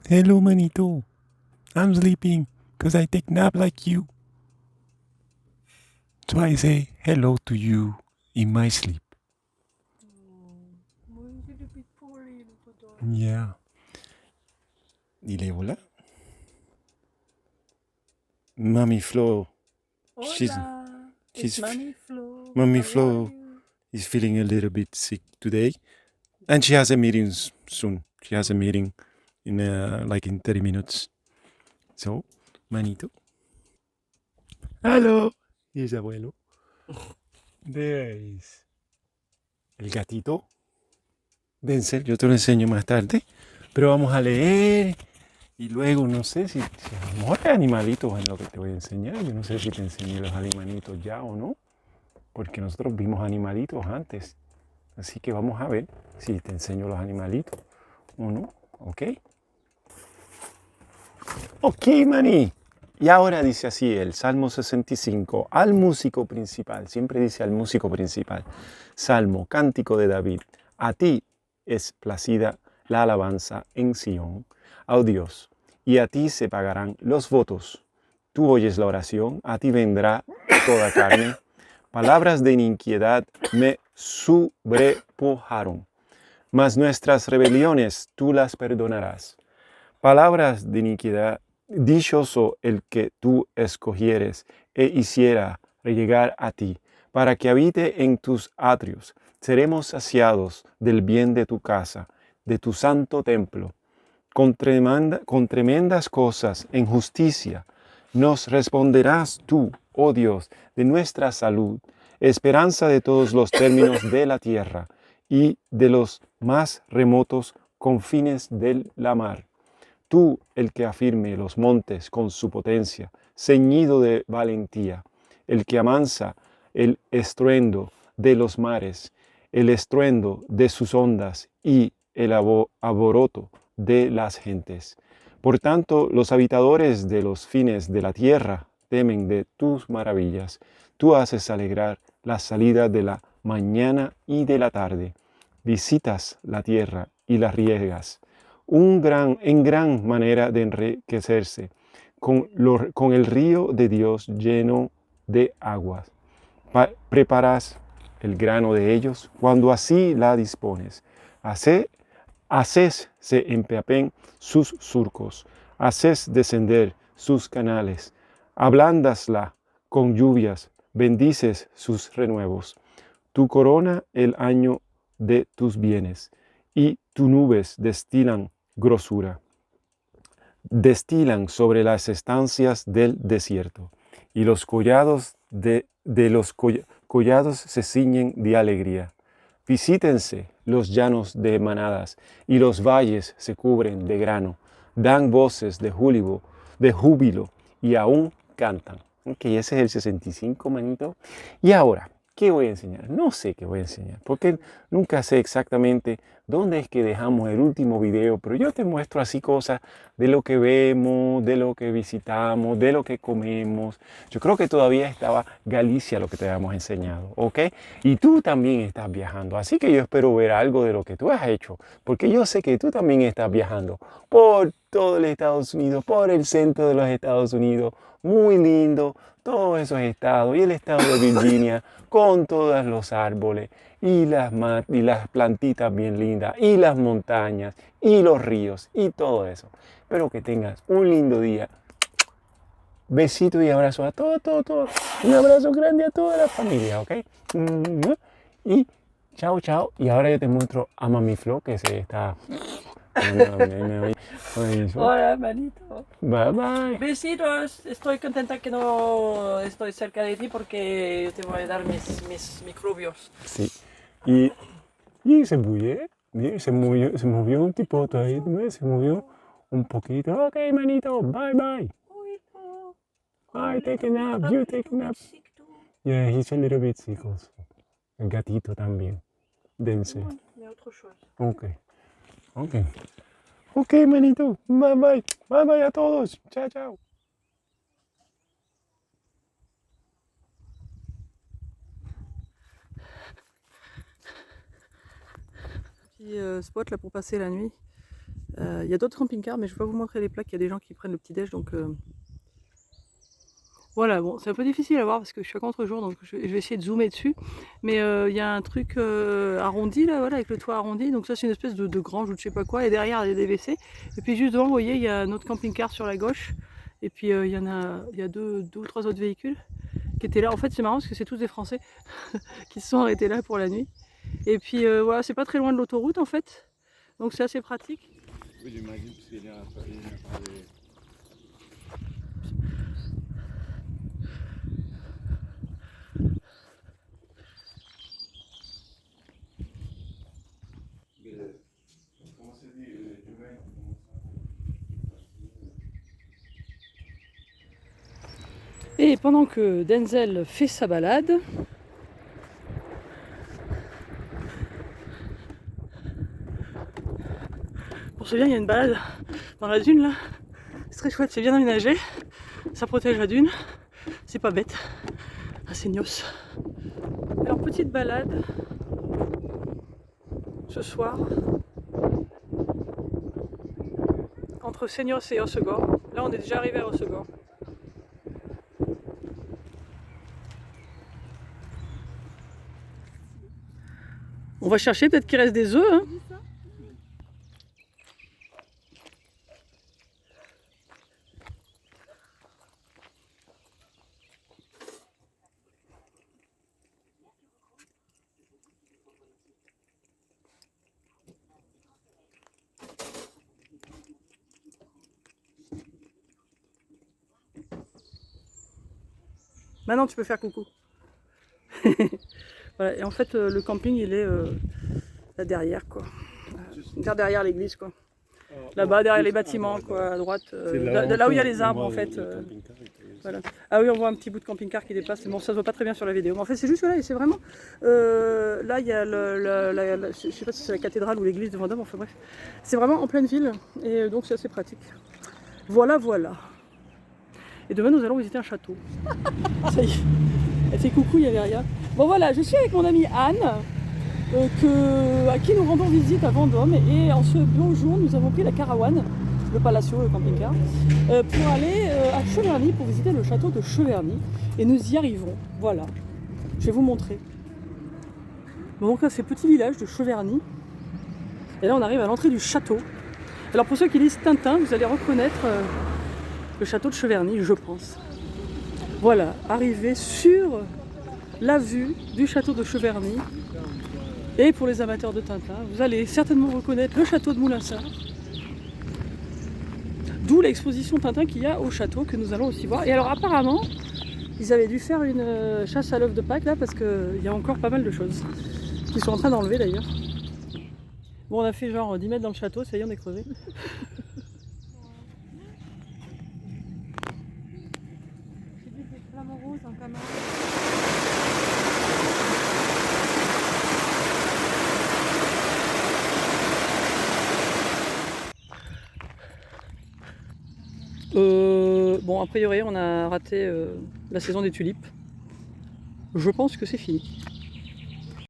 Hello, manito. I'm sleeping because I take nap like you. So I say hello to you in my sleep. Moi, je le bit poorly, Yeah. Dile hola. Mommy Flo. She's Hola, it's she's Mommy Flo. Mommy How are Flo you? is feeling a little bit sick today, and she has a meeting soon. She has a meeting in like in 30 minutes. So, manito. Hello. Y es abuelo. There is el gatito. Denzel, yo te lo enseño más tarde. Pero vamos a leer. Y luego, no sé si a lo mejor hay animalitos en lo que te voy a enseñar. Yo no sé si te enseñé los animalitos ya o no. Porque nosotros vimos animalitos antes. Así que vamos a ver si te enseño los animalitos o no. ¿Ok? Ok, maní. Y ahora dice así el Salmo 65 al músico principal. Siempre dice al músico principal. Salmo, cántico de David. A ti es placida la alabanza en Sión, oh Dios, y a ti se pagarán los votos. Tú oyes la oración, a ti vendrá toda carne. Palabras de iniquidad me sobrepujaron, mas nuestras rebeliones tú las perdonarás. Palabras de iniquidad, dichoso el que tú escogieres e hiciera llegar a ti, para que habite en tus atrios. Seremos saciados del bien de tu casa, de tu santo templo. Con tremendas cosas en justicia nos responderás tú, oh Dios, de nuestra salud, esperanza de todos los términos de la tierra y de los más remotos confines de la mar. Tú, el que afirme los montes con su potencia, ceñido de valentía, el que amansa el estruendo de los mares, el estruendo de sus ondas y el alboroto de las gentes. Por tanto, los habitadores de los fines de la tierra temen de tus maravillas. Tú haces alegrar la salida de la mañana y de la tarde. Visitas la tierra y la riegas en gran manera de enriquecerse, con el río de Dios lleno de aguas. Preparas el grano de ellos cuando así la dispones. Haces se empapen sus surcos, haces descender sus canales, ablandasla con lluvias, bendices sus renuevos. Tu corona el año de tus bienes, y tus nubes destilan sobre las estancias del desierto, y los collados se ciñen de alegría. Visítense los llanos de manadas, y los valles se cubren de grano, dan voces de júbilo, y aún cantan. Ok, ese es el 65, manito. Y ahora, ¿qué voy a enseñar? No sé qué voy a enseñar, porque nunca sé exactamente dónde es que dejamos el último video, pero yo te muestro así cosas de lo que vemos, de lo que visitamos, de lo que comemos. Yo creo que todavía estaba Galicia lo que te habíamos enseñado, ¿ok? Y tú también estás viajando, así que yo espero ver algo de lo que tú has hecho, porque yo sé que tú también estás viajando por todo el Estados Unidos, por el centro de los Estados Unidos, muy lindo, todos esos estados y el estado de Virginia con todos los árboles y las plantitas bien lindas y las montañas y los ríos y todo eso. Espero que tengas un lindo día. Besito y abrazo a todos. Un abrazo grande a toda la familia, ¿ok? Y chao, chao. Y ahora yo te muestro a Mami Flo que se está... Hola, manito. Bye bye. Besitos. Estoy contenta que no estoy cerca de ti porque te voy a dar mis microbios. Sí. Y, y se bulle. Se movió un tipote ahí, se movió un poquito. Ok, manito, bye bye. Bye, take a nap, you take a nap. Yeah, he's a little bit sick also. El gatito también. Dense. Mais autre chose. Ok, ok. Ok, manito, bye bye. Bye bye a todos. Chao, chao. Petit spot là pour passer la nuit. Il y a d'autres camping-cars, mais je vais pas vous montrer les plaques, il y a des gens qui prennent le petit-déj, donc voilà, bon, c'est un peu difficile à voir parce que je suis à contre-jour, donc je vais essayer de zoomer dessus. Mais il y a un truc arrondi là, voilà, avec le toit arrondi. Donc ça, c'est une espèce de grange ou de je sais pas quoi. Et derrière, il y a des WC. Et puis juste devant, vous voyez, il y a un autre camping-car sur la gauche. Et puis il y a deux ou trois autres véhicules qui étaient là. En fait, c'est marrant parce que c'est tous des Français qui se sont arrêtés là pour la nuit. Et puis voilà, c'est pas très loin de l'autoroute en fait. Donc c'est assez pratique. Oui, j'imagine parce qu'il n'y a pas de... Comment se dit humain? Et pendant que Denzel fait sa balade, pour ce bien, il y a une balade dans la dune là. C'est très chouette, c'est bien aménagé. Ça protège la dune. C'est pas bête. Assez gnos. Alors, petite balade ce soir entre Seignos et Hossegor. Là, on est déjà arrivé à Hossegor. On va chercher, peut-être qu'il reste des œufs. Hein. Maintenant, tu peux faire coucou. Voilà, et en fait, le camping, il est là derrière, quoi. Derrière l'église, quoi. Là-bas, derrière les bâtiments, quoi, à droite. Là où il y a les arbres, en fait. Voilà. Ah oui, on voit un petit bout de camping-car qui dépasse. Bon, ça se voit pas très bien sur la vidéo. Mais en fait, c'est juste là, et c'est vraiment... là, il y a je sais pas si c'est la cathédrale ou l'église de Vendôme, enfin bref. C'est vraiment en pleine ville, et donc c'est assez pratique. Voilà, voilà. Et demain, nous allons visiter un château. Ça y est, elle fait coucou, il y avait rien. Bon voilà, je suis avec mon amie Anne, à qui nous rendons visite à Vendôme. Et en ce beau jour, nous avons pris la caravane, le Palacio, le camping-car, pour aller à Cheverny, pour visiter le château de Cheverny. Et nous y arrivons, voilà. Je vais vous montrer. Donc là, c'est le petit village de Cheverny. Et là, on arrive à l'entrée du château. Alors pour ceux qui lisent Tintin, vous allez reconnaître le château de Cheverny, je pense. Voilà, arrivé sur la vue du château de Cheverny. Et pour les amateurs de Tintin, vous allez certainement reconnaître le château de Moulinsart. D'où l'exposition Tintin qu'il y a au château, que nous allons aussi voir. Et alors apparemment, ils avaient dû faire une chasse à l'œuf de Pâques là, parce qu'il y a encore pas mal de choses qu'ils sont en train d'enlever d'ailleurs. Bon, on a fait genre 10 mètres dans le château, ça y est, on est crevé. Flamant rose, un camarade. Bon, a priori, on a raté la saison des tulipes. Je pense que c'est fini.